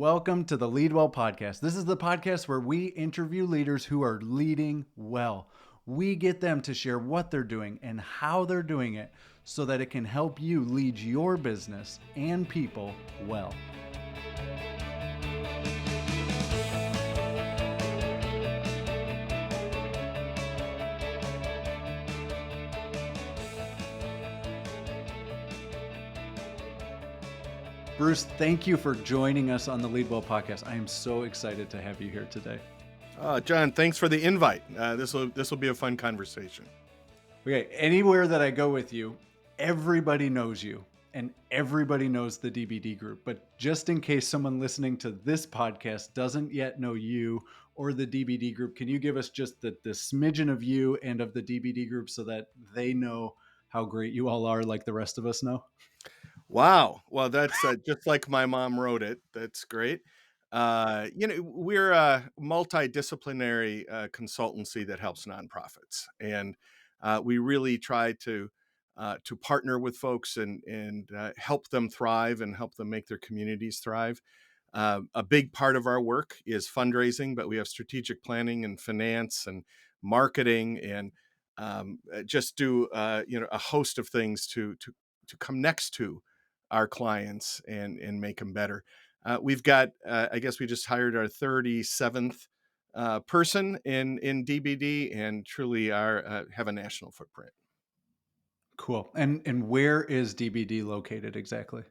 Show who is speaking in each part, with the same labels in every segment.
Speaker 1: Welcome to the Leadwell podcast. This is the podcast where we interview leaders who are leading well. We get them to share what they're doing and how they're doing it so that it can help you lead your business and people well. Bruce, thank you for joining us on the Leadwell podcast. I am so excited to have you here today.
Speaker 2: John, thanks for the invite. This will be a fun conversation.
Speaker 1: Okay, anywhere that I go with you, everybody knows you and everybody knows the DBD Group. But just in case someone listening to this podcast doesn't yet know you or the DBD Group, can you give us just the smidgen of you and of the DBD Group so that they know how great you all are like the rest of us know?
Speaker 2: Wow. Well, that's just like my mom wrote it. That's great. We're a multidisciplinary consultancy that helps nonprofits, and we really try to partner with folks and help them thrive and help them make their communities thrive. A big part of our work is fundraising, but we have strategic planning and finance and marketing and just do a host of things to come next to our clients and make them better. We've got, I guess we just hired our 37th person in DBD and truly have a national footprint.
Speaker 1: Cool. And where is DBD located exactly?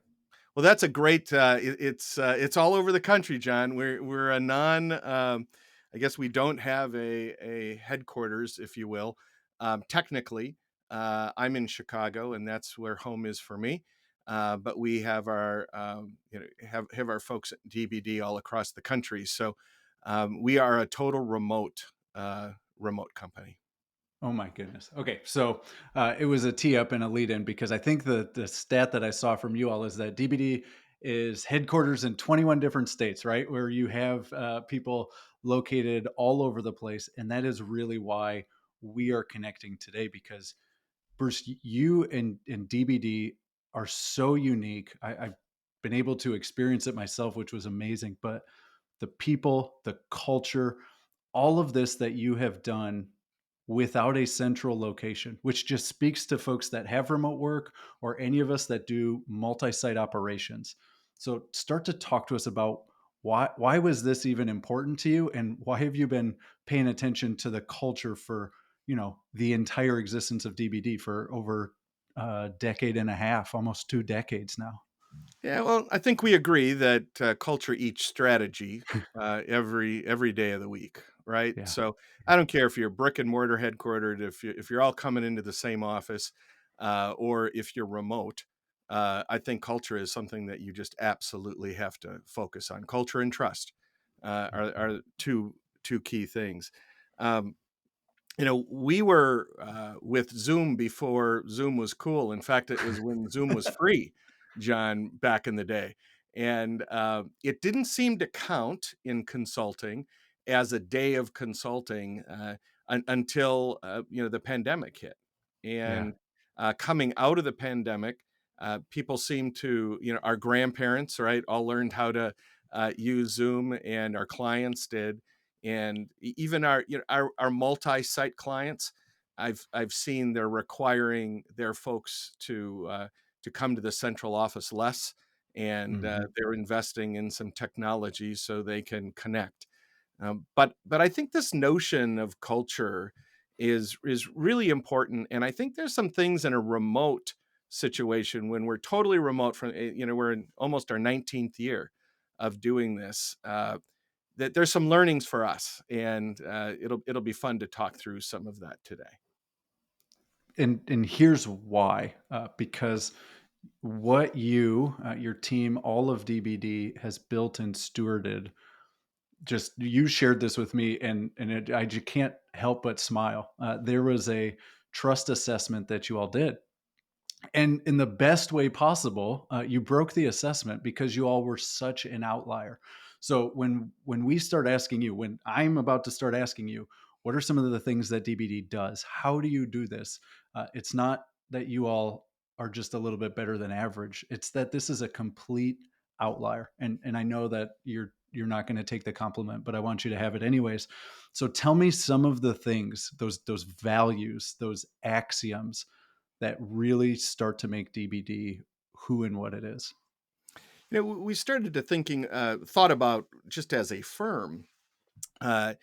Speaker 2: Well, that's a great. It's all over the country, John. We're a non. I guess we don't have a headquarters, if you will. Technically, I'm in Chicago, and that's where home is for me. But we have our have our folks at DBD all across the country. So we are a total remote company.
Speaker 1: Oh my goodness. Okay, so it was a tee up and a lead in because I think the stat that I saw from you all is that DBD is headquarters in 21 different states, right? Where you have people located all over the place, and that is really why we are connecting today. Because Bruce, you and DBD are so unique. I've been able to experience it myself, which was amazing. But the people, the culture, all of this that you have done without a central location, which just speaks to folks that have remote work or any of us that do multi-site operations. So start to talk to us about why was this even important to you and why have you been paying attention to the culture for, the entire existence of DBD for over a decade and a half, almost 2 decades now.
Speaker 2: Yeah, well, I think we agree that culture eats strategy every day of the week, right?
Speaker 1: Yeah.
Speaker 2: So I don't care if you're brick and mortar headquartered, if you're all coming into the same office, or if you're remote. I think culture is something that you just absolutely have to focus on. Culture and trust are two key things. Um, we were with Zoom before Zoom was cool. In fact, it was when Zoom was free, John, back in the day. And it didn't seem to count in consulting as a day of consulting until the pandemic hit.
Speaker 1: Yeah.
Speaker 2: And coming out of the pandemic, people seemed to, our grandparents, right, all learned how to use Zoom, and our clients did, and even our multi-site clients, I've seen they're requiring their folks to come to the central office less, and
Speaker 1: Mhm.
Speaker 2: they're investing in some technology so they can connect. But I think this notion of culture is really important, and I think there's some things in a remote situation when we're totally remote from we're in almost our 19th year of doing this. That there's some learnings for us, and it'll be fun to talk through some of that today.
Speaker 1: And here's why, because what your team, all of DBD has built and stewarded, just you shared this with me, I just can't help but smile. There was a trust assessment that you all did, and in the best way possible, you broke the assessment because you all were such an outlier. So when we start asking you, when I'm about to start asking you, what are some of the things that DBD does? How do you do this? It's not that you all are just a little bit better than average. It's that this is a complete outlier. And I know that you're not going to take the compliment, but I want you to have it anyways. So tell me some of the things, those values, those axioms that really start to make DBD who and what it is.
Speaker 2: We started to thought about just as a firm. Uh,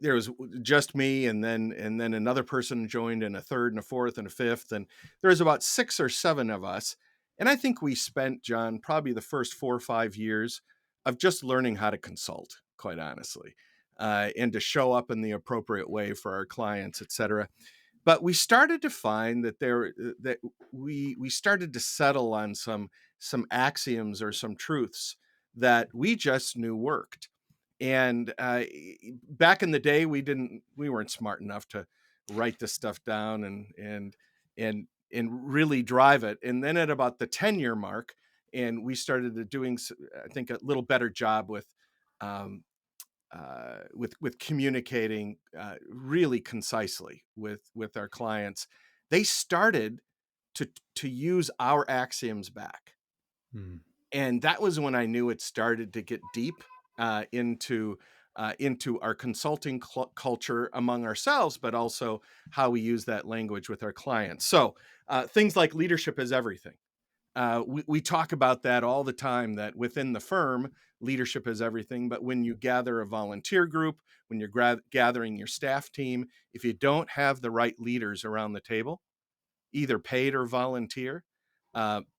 Speaker 2: there was just me, and then another person joined, and a third, and a fourth, and a fifth, and there was about 6 or 7 of us. And I think we spent, John, probably the first 4 or 5 years of just learning how to consult, quite honestly, and to show up in the appropriate way for our clients, et cetera. But we started to find that we started to settle on some axioms or some truths that we just knew worked. And back in the day, we weren't smart enough to write this stuff down and really drive it. And then at about the 10-year mark, and we started doing, I think, a little better job um, with communicating really concisely with our clients. They started to use our axioms back,
Speaker 1: Mm,
Speaker 2: and that was when I knew it started to get deep into our consulting culture among ourselves, but also how we use that language with our clients. So things like leadership is everything. We talk about that all the time, that within the firm, leadership is everything. But when you gather a volunteer group, when you're gathering your staff team, if you don't have the right leaders around the table, either paid or volunteer,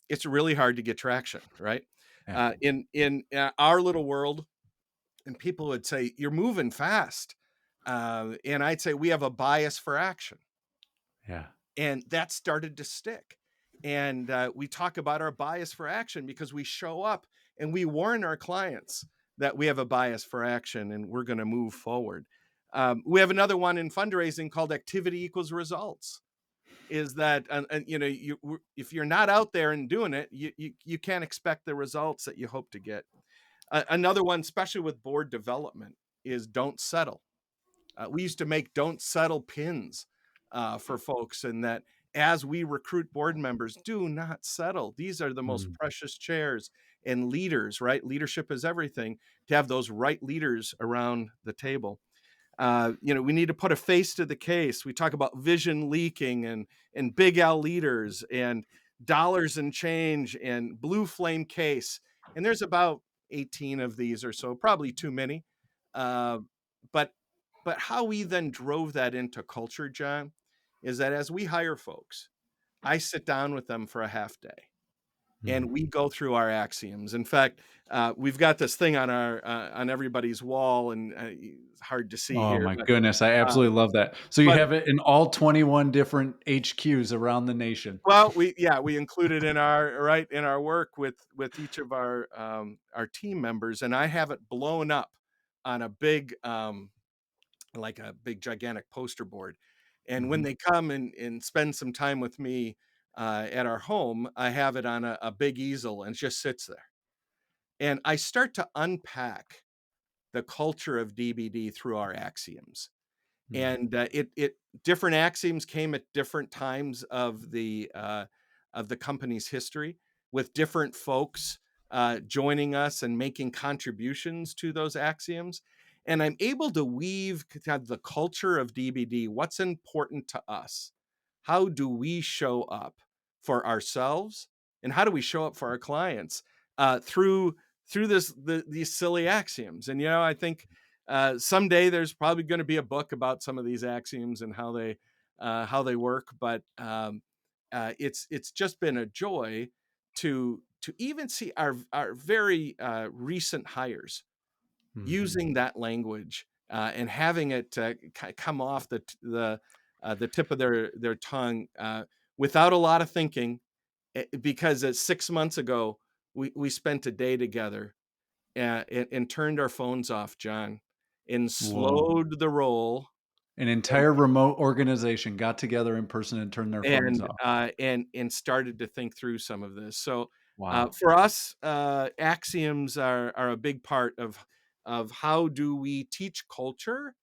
Speaker 2: it's really hard to get traction, right?
Speaker 1: yeah,
Speaker 2: In our little world, and people would say, "You're moving fast," and I'd say, "We have a bias for action."
Speaker 1: yeah.
Speaker 2: And that started to stick. And we talk about our bias for action because we show up and we warn our clients that we have a bias for action and we're going to move forward. We have another one in fundraising called activity equals results. Is that if you're not out there and doing it, you can't expect the results that you hope to get. Another one, especially with board development, is don't settle. We used to make don't settle pins for folks, and that as we recruit board members, do not settle. These are the most
Speaker 1: Mm,
Speaker 2: precious chairs, and leaders, right? Leadership is everything. To have those right leaders around the table. We need to put a face to the case. We talk about vision leaking and big L leaders and dollars and change and blue flame case. And there's about 18 of these or so, probably too many. Uh, but but how we then drove that into culture, John, is that as we hire folks, I sit down with them for a half day
Speaker 1: mm.
Speaker 2: and we go through our axioms. In fact, we've got this thing on our on everybody's wall, and it's hard to see
Speaker 1: Oh
Speaker 2: here,
Speaker 1: my goodness, I
Speaker 2: uh,
Speaker 1: absolutely love that. So you
Speaker 2: but
Speaker 1: have it in all 21 different HQs around the nation.
Speaker 2: well, we include it in our work with each of our team members, and I have it blown up on a big like a big gigantic poster board. And when
Speaker 1: Mhm.
Speaker 2: they come and spend some time with me at our home, I have it on a big easel and it just sits there. And I start to unpack the culture of DBD through our axioms.
Speaker 1: Mm,
Speaker 2: And it different axioms came at different times of the company's history, with different folks joining us and making contributions to those axioms. And I'm able to weave kind of the culture of DBD. What's important to us? How do we show up for ourselves, and how do we show up for our clients through these silly axioms? And I think someday there's probably going to be a book about some of these axioms and how they work. But it's just been a joy to even see our very recent hires
Speaker 1: mhm.
Speaker 2: using that language and having it come off the tip of their tongue without a lot of thinking. Because 6 months ago we spent a day together and turned our phones off, John, and
Speaker 1: Whoa.
Speaker 2: slowed the roll
Speaker 1: An
Speaker 2: and
Speaker 1: entire remote organization got together in person and turned their phones off.
Speaker 2: and started to think through some of this. So,
Speaker 1: Wow.
Speaker 2: for us, axioms are a big part of how do we teach culture,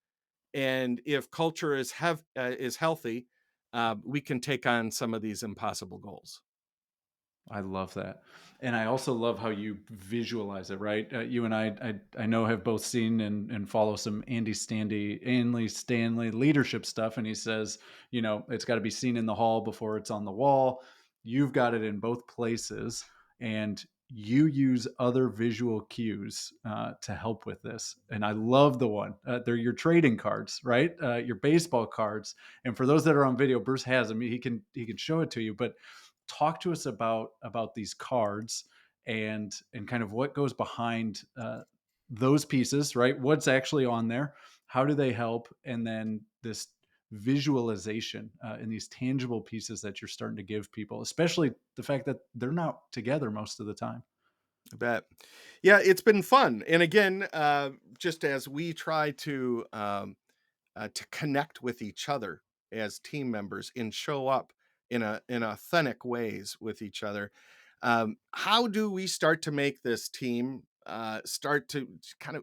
Speaker 2: and if culture is healthy, we can take on some of these impossible goals.
Speaker 1: I love that. And I also love how you visualize it, right? You and I know have both seen and follow some Andy Stanley leadership stuff. And he says, it's got to be seen in the hall before it's on the wall. You've got it in both places. And you use other visual cues to help with this. And I love the one. They're your trading cards, right? Your baseball cards. And for those that are on video, Bruce has them. He can show it to you, but talk to us about these cards and kind of what goes behind those pieces, right? What's actually on there? How do they help? And then this visualization in these tangible pieces that you're starting to give people, especially the fact that they're not together most of the time.
Speaker 2: I bet. Yeah, it's been fun. And again, just as we try to connect with each other as team members and show up in authentic ways with each other. How do we start to make this team start to kind of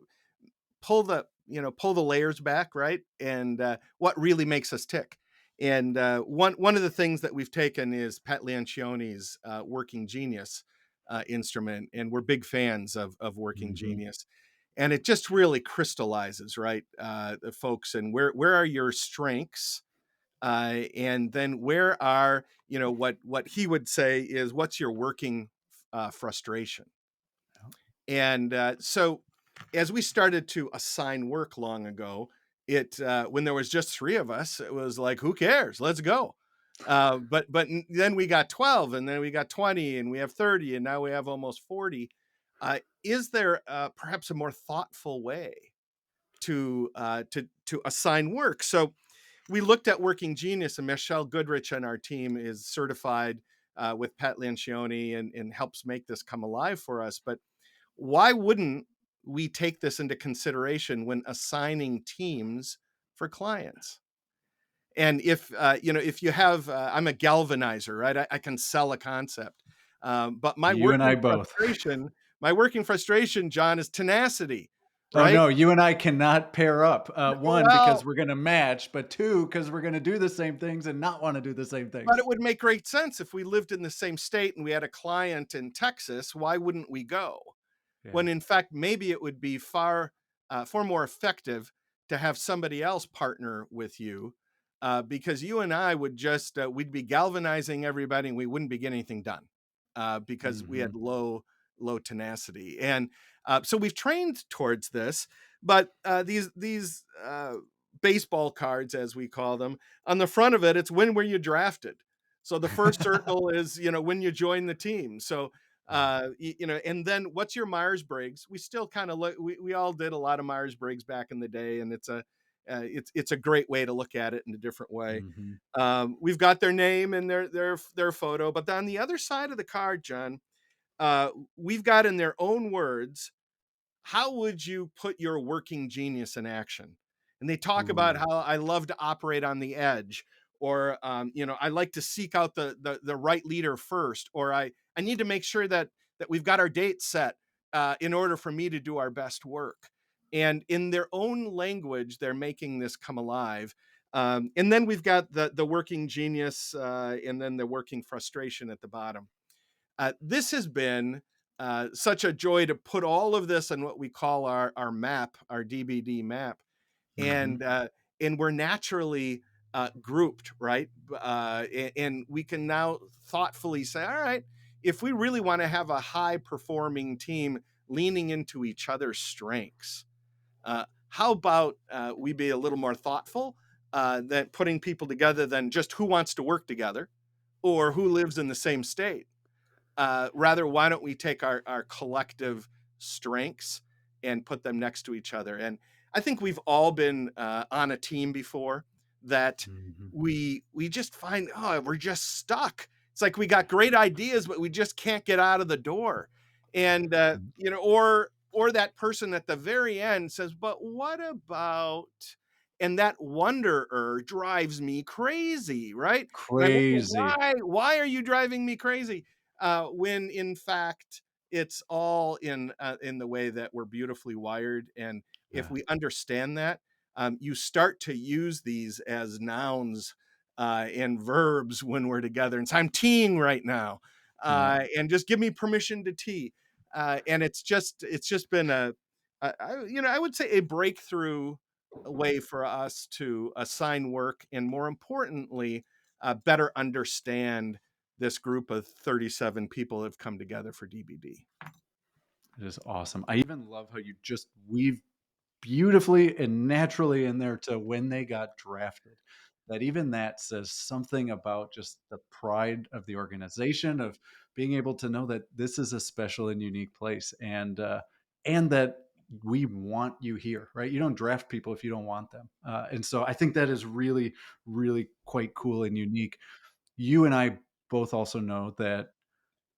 Speaker 2: pull the layers back, right? And what really makes us tick? And one of the things that we've taken is Pat Lencioni's Working Genius instrument, and we're big fans of Working
Speaker 1: Hmm.
Speaker 2: Genius. And it just really crystallizes, right, the folks, and where are your strengths, and then where are what he would say is what's your working frustration. And so, as we started to assign work long ago, it when there was just three of us, it was like, who cares? Let's go. Then we got 12, and then we got 20, and we have 30, and now we have almost 40. Is there perhaps a more thoughtful way to assign work? So we looked at Working Genius, and Michelle Goodrich on our team is certified with Pat Lencioni, and helps make this come alive for us. But why wouldn't we take this into consideration when assigning teams for clients? And if you have, I'm a galvanizer, right? I can sell a concept, but
Speaker 1: You and I both.
Speaker 2: my working frustration, John, is tenacity,
Speaker 1: Oh
Speaker 2: right?
Speaker 1: no, you and I cannot pair up. One, because
Speaker 2: Well,
Speaker 1: we're going to match, but two, because we're going to do the same things and not want to do the same
Speaker 2: but
Speaker 1: things.
Speaker 2: it would make great sense if we lived in the same state and we had a client in Texas. Why wouldn't we go?
Speaker 1: Yeah.
Speaker 2: When in fact maybe it would be far more effective to have somebody else partner with you, because you and I would just we'd be galvanizing everybody and we wouldn't be getting anything done because we
Speaker 1: Hmm.
Speaker 2: had low tenacity. And so we've trained towards this. But these baseball cards, as we call them, on the front of it, it's when were you drafted. So the first circle is when you join the team. So and then what's your Myers-Briggs? We still kind of look, we all did a lot of Myers-Briggs back in the day, and it's a great way to look at it in a different way.
Speaker 1: Hmm.
Speaker 2: We've got their name and their photo, but on the other side of the card, John, we've got in their own words, how would you put your working genius in action? And they talk about
Speaker 1: Ooh.
Speaker 2: how I love to operate on the edge, or I like to seek out the right leader first, or I need to make sure that we've got our date set in order for me to do our best work. And in their own language, they're making this come alive. And then we've got the working genius, and then the working frustration at the bottom. This has been such a joy to put all of this on what we call our map, our DBD map,
Speaker 1: Hmm.
Speaker 2: and we're naturally grouped, right? And we can now thoughtfully say, all right, if we really want to have a high performing team leaning into each other's strengths, how about we be a little more thoughtful than putting people together than just who wants to work together or who lives in the same state. Rather, why don't we take our collective strengths and put them next to each other? And I think we've all been on a team before that
Speaker 1: Hmm.
Speaker 2: we just find, oh, we're just stuck. It's like we got great ideas, but we just can't get out of the door. And or that person at the very end says, "But what about?" And that wonderer drives me crazy, right? And I wonder
Speaker 1: Crazy.
Speaker 2: why are you driving me crazy? When in fact it's all in the way that we're beautifully wired. And if
Speaker 1: Yeah.
Speaker 2: we understand that, you start to use these as nouns and verbs when we're together. And so I'm teeing right now.
Speaker 1: Yeah.
Speaker 2: and just give me permission to tea. And it's just been I would say a breakthrough way for us to assign work and more importantly, better understand this group of 37 people that have come together for DBD.
Speaker 1: It is awesome. I even love how you just weave beautifully and naturally in there to when they got drafted. That even that says something about just the pride of the organization of being able to know that this is a special and unique place, and that we want you here, right? You don't draft people if you don't want them, and so I think that is really, really quite cool and unique. You and I both also know that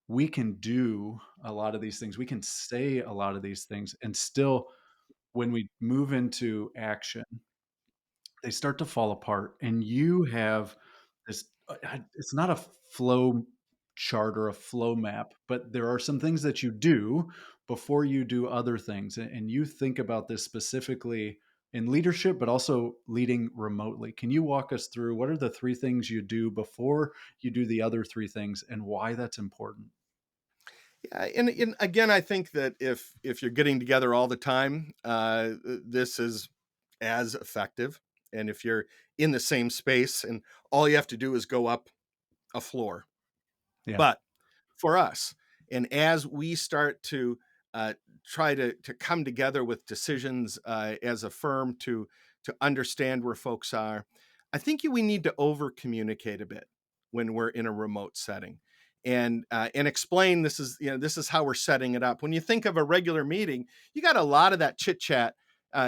Speaker 1: we can do a lot of these things. We can say a lot of these things and still, when we move into action, they start to fall apart. And you have this, it's not a flow chart or a flow map, but there are some things that you do before you do other things. And you think about this specifically in leadership, but also leading remotely. Can you walk us through what are the three things you do before you do the other three things and why that's important?
Speaker 2: Yeah, and again, I think that if you're getting together all the time, this is as effective. And if you're in the same space and all you have to do is go up a floor.
Speaker 1: Yeah.
Speaker 2: But for us, and as we start to try to come together with decisions as a firm to understand where folks are, I think we need to over communicate a bit when we're in a remote setting, and explain this is how we're setting it up. When you think of a regular meeting, you got a lot of that chit chat.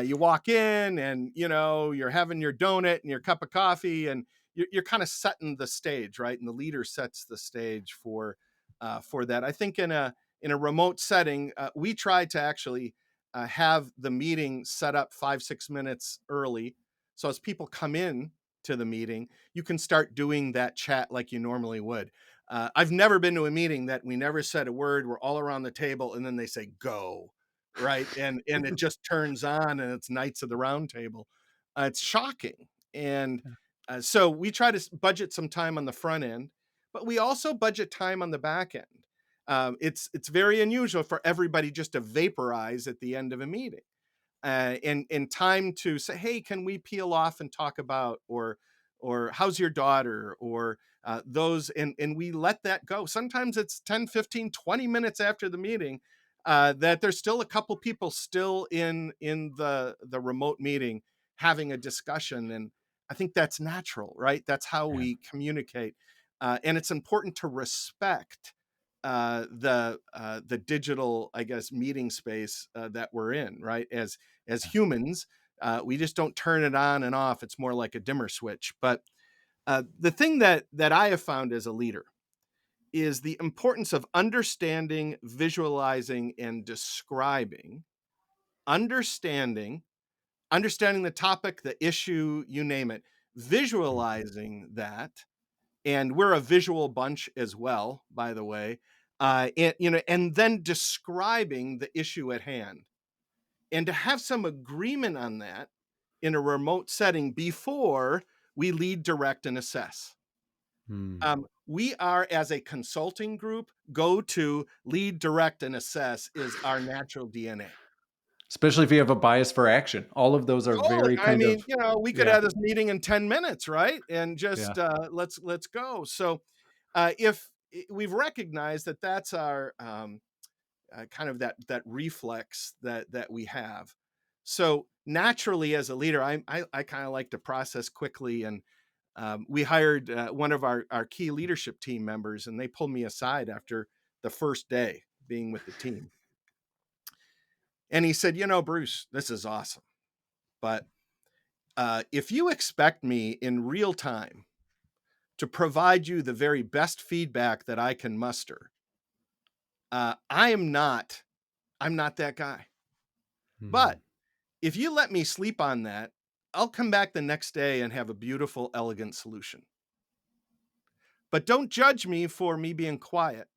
Speaker 2: You walk in and you're having your donut and your cup of coffee and you're kind of setting the stage, right? And the leader sets the stage for that. I think in a remote setting, we try to actually have the meeting set up 5-6 minutes early, so as people come in to the meeting, you can start doing that chat like you normally would. I've never been to a meeting that we never said a word. We're all around the table, and then they say "go," right, and it just turns on, and it's Knights of the Round Table. It's shocking, and so we try to budget some time on the front end, but we also budget time on the back end. It's very unusual for everybody just to vaporize at the end of a meeting, and time to say, "Hey, can we peel off and talk about or how's your daughter?" or those, and we let that go. Sometimes it's 10, 15, 20 minutes after the meeting that there's still a couple people still in the remote meeting having a discussion, and I think that's natural, right? That's how
Speaker 1: Yeah.
Speaker 2: we communicate, and it's important to respect the digital, I guess, meeting space that we're in, right? As humans, we just don't turn it on and off. It's more like a dimmer switch. But the thing that I have found as a leader is the importance of understanding, visualizing, and describing, understanding, understanding the topic, the issue, you name it, visualizing that, and we're a visual bunch as well, by the way. And then describing the issue at hand, and to have some agreement on that in a remote setting before we lead, direct, and assess.
Speaker 1: Hmm.
Speaker 2: We are, as a consulting group, go to lead, direct, and assess is our natural DNA.
Speaker 1: Especially if you have a bias for action. All of those are
Speaker 2: Totally.
Speaker 1: very
Speaker 2: I
Speaker 1: kind
Speaker 2: mean,
Speaker 1: of
Speaker 2: we could
Speaker 1: yeah,
Speaker 2: have this meeting in 10 minutes, right? And
Speaker 1: yeah,
Speaker 2: just let's go. So if we've recognized that that's our kind of that reflex that we have. So naturally, as a leader, I kind of like to process quickly, and we hired one of our key leadership team members, and they pulled me aside after the first day being with the team, and he said, Bruce, this is awesome, but if you expect me in real time to provide you the very best feedback that I can muster, I'm not that guy.
Speaker 1: mhm.
Speaker 2: But if you let me sleep on that, I'll come back the next day and have a beautiful, elegant solution. But don't judge me for me being quiet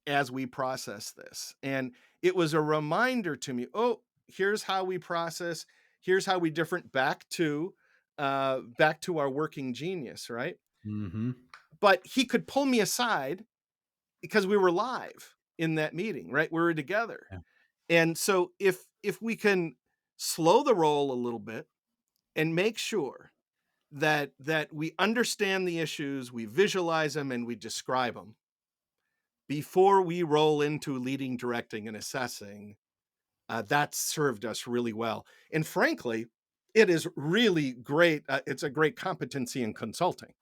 Speaker 2: as we process this. And it was a reminder to me, oh, here's how we process, here's how we different back to our working genius, right?
Speaker 1: Mhm.
Speaker 2: But he could pull me aside because we were live in that meeting, right? We were together.
Speaker 1: Yeah.
Speaker 2: And so if we can slow the roll a little bit and make sure that we understand the issues, we visualize them, and we describe them before we roll into leading, directing, and assessing, that's served us really well. And frankly, it is really great. It's a great competency in consulting,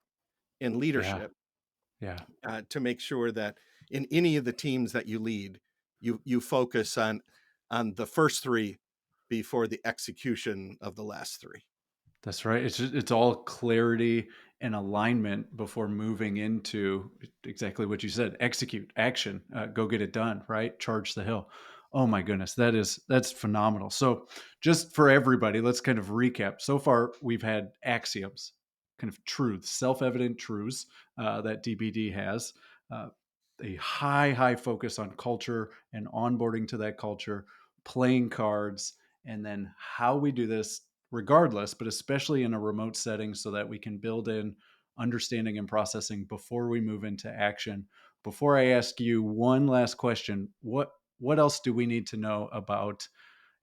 Speaker 2: in
Speaker 1: Yeah.
Speaker 2: leadership,
Speaker 1: Yeah.
Speaker 2: to make sure that in any of the teams that you lead, you focus on the first three before the execution of the last three.
Speaker 1: That's right. It's all clarity and alignment before moving into exactly what you said. Execute, action, go get it done. Right, charge the hill. Oh my goodness, that's phenomenal. So, just for everybody, let's kind of recap. So far, we've had axioms, kind of truths, self-evident truths that DBD has. Uh, a high focus on culture and onboarding to that culture, playing cards, and then how we do this regardless, but especially in a remote setting so that we can build in understanding and processing before we move into action. Before I ask you one last question, what else do we need to know about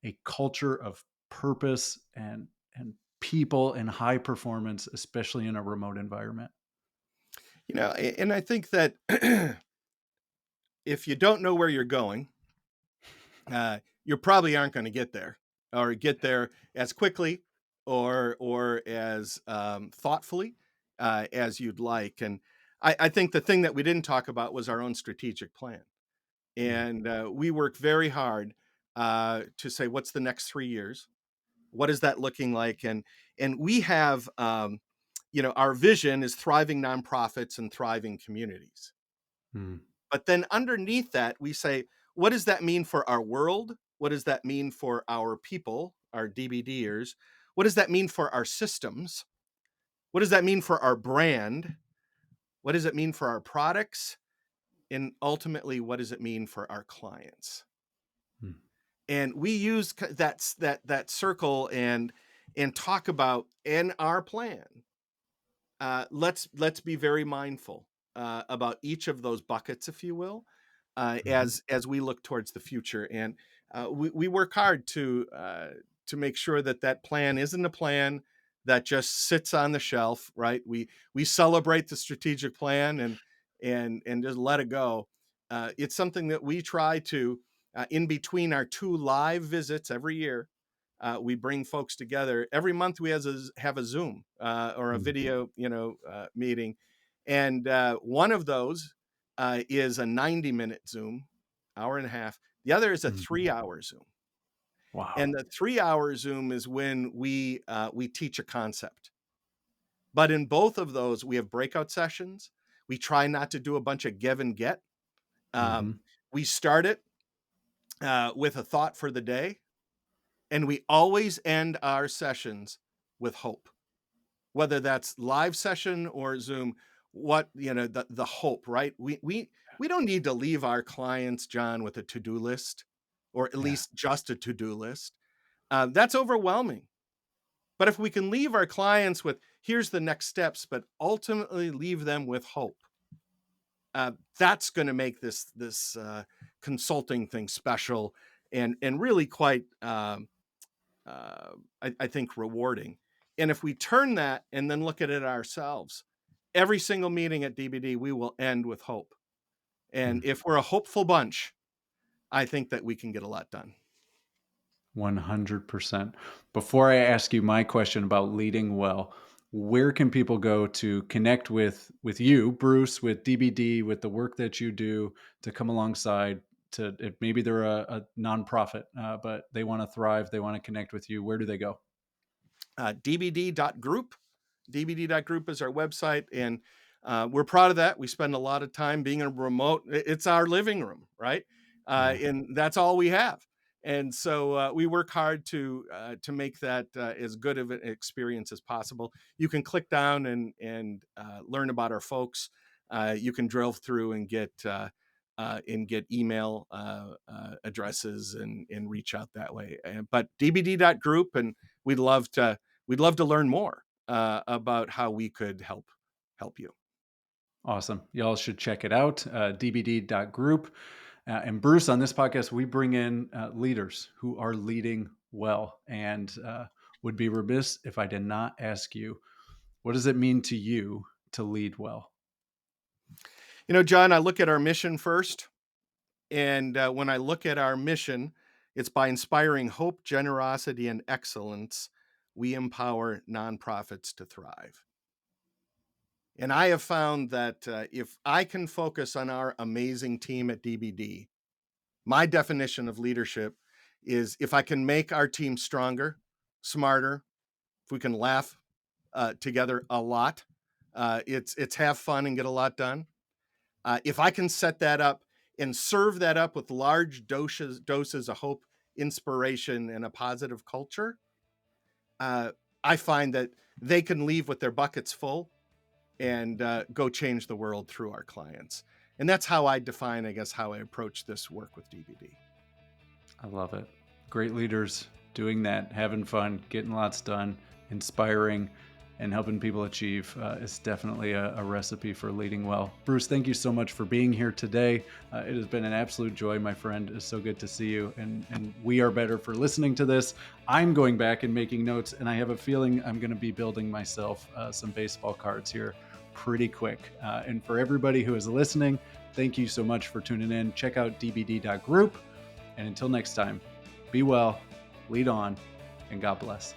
Speaker 1: a culture of purpose and people and high performance, especially in a remote environment?
Speaker 2: And I think that if you don't know where you're going, you probably aren't going to get there, or get there as quickly or as thoughtfully as you'd like. And I think the thing that we didn't talk about was our own strategic plan.
Speaker 1: Mm,
Speaker 2: And we work very hard to say, what's the next 3 years? What is that looking like? And we have, our vision is thriving nonprofits and thriving communities.
Speaker 1: mm,
Speaker 2: But then underneath that, we say, what does that mean for our world? What does that mean for our people, our DBDers? What does that mean for our systems? What does that mean for our brand? What does it mean for our products? And ultimately, what does it mean for our clients?
Speaker 1: mm,
Speaker 2: And we use that circle and talk about in our plan. Let's be very mindful about each of those buckets, if you will,
Speaker 1: mhm.
Speaker 2: as we look towards the future. And we work hard to make sure that that plan isn't a plan that just sits on the shelf. Right? We celebrate the strategic plan and just let it go. It's something that we try to in between our two live visits every year. We bring folks together every month. We have a Zoom or a
Speaker 1: Mm,
Speaker 2: video, meeting, and one of those is a 90-minute Zoom, hour and a half. The other is a
Speaker 1: mhm.
Speaker 2: 3-hour Zoom,
Speaker 1: Wow.
Speaker 2: and the 3-hour Zoom is when we teach a concept. But in both of those, we have breakout sessions. We try not to do a bunch of give and get. Um,
Speaker 1: Mhm.
Speaker 2: we start it with a thought for the day, and we always end our sessions with hope, whether that's live session or Zoom. The hope, right? We don't need to leave our clients, John, with a to-do list, or at
Speaker 1: Yeah.
Speaker 2: least just a to-do list. That's overwhelming. But if we can leave our clients with here's the next steps, but ultimately leave them with hope, that's going to make this consulting thing special and really quite I think rewarding. And if we turn that and then look at it ourselves, every single meeting at DBD, we will end with hope. And
Speaker 1: Mm.
Speaker 2: if we're a hopeful bunch, I think that we can get a lot done.
Speaker 1: 100%. Before I ask you my question about leading well, where can people go to connect with you, Bruce, with DBD, with the work that you do to come alongside to if maybe they're a nonprofit, but they want to thrive, they want to connect with you. Where do they go?
Speaker 2: DBD.group. DBD.group is our website, and we're proud of that. We spend a lot of time being in remote. It's our living room, right?
Speaker 1: Yeah.
Speaker 2: And that's all we have. And so we work hard to make that as good of an experience as possible. You can click down and learn about our folks. You can drill through and get email addresses and reach out that way. But DBD.group, and we'd love to we'd love to learn more about how we could help you.
Speaker 1: Awesome. Y'all should check it out, dbd.group. And Bruce, on this podcast, we bring in leaders who are leading well, and would be remiss if I did not ask you, what does it mean to you to lead well?
Speaker 2: John, I look at our mission first. And when I look at our mission, it's by inspiring hope, generosity, and excellence, we empower nonprofits to thrive. And I have found that if I can focus on our amazing team at DBD, my definition of leadership is if I can make our team stronger, smarter, if we can laugh together a lot, it's have fun and get a lot done. If I can set that up and serve that up with large doses of hope, inspiration, and a positive culture, uh, I find that they can leave with their buckets full and go change the world through our clients. And that's how I define, I guess, how I approach this work with DVD.
Speaker 1: I love it. Great leaders doing that, having fun, getting lots done, inspiring, and helping people achieve is definitely a recipe for leading well. Bruce, thank you so much for being here today. It has been an absolute joy, my friend. It's so good to see you. And we are better for listening to this. I'm going back and making notes, and I have a feeling I'm going to be building myself some baseball cards here pretty quick. And for everybody who is listening, thank you so much for tuning in. Check out dbd.group. And until next time, be well, lead on, and God bless.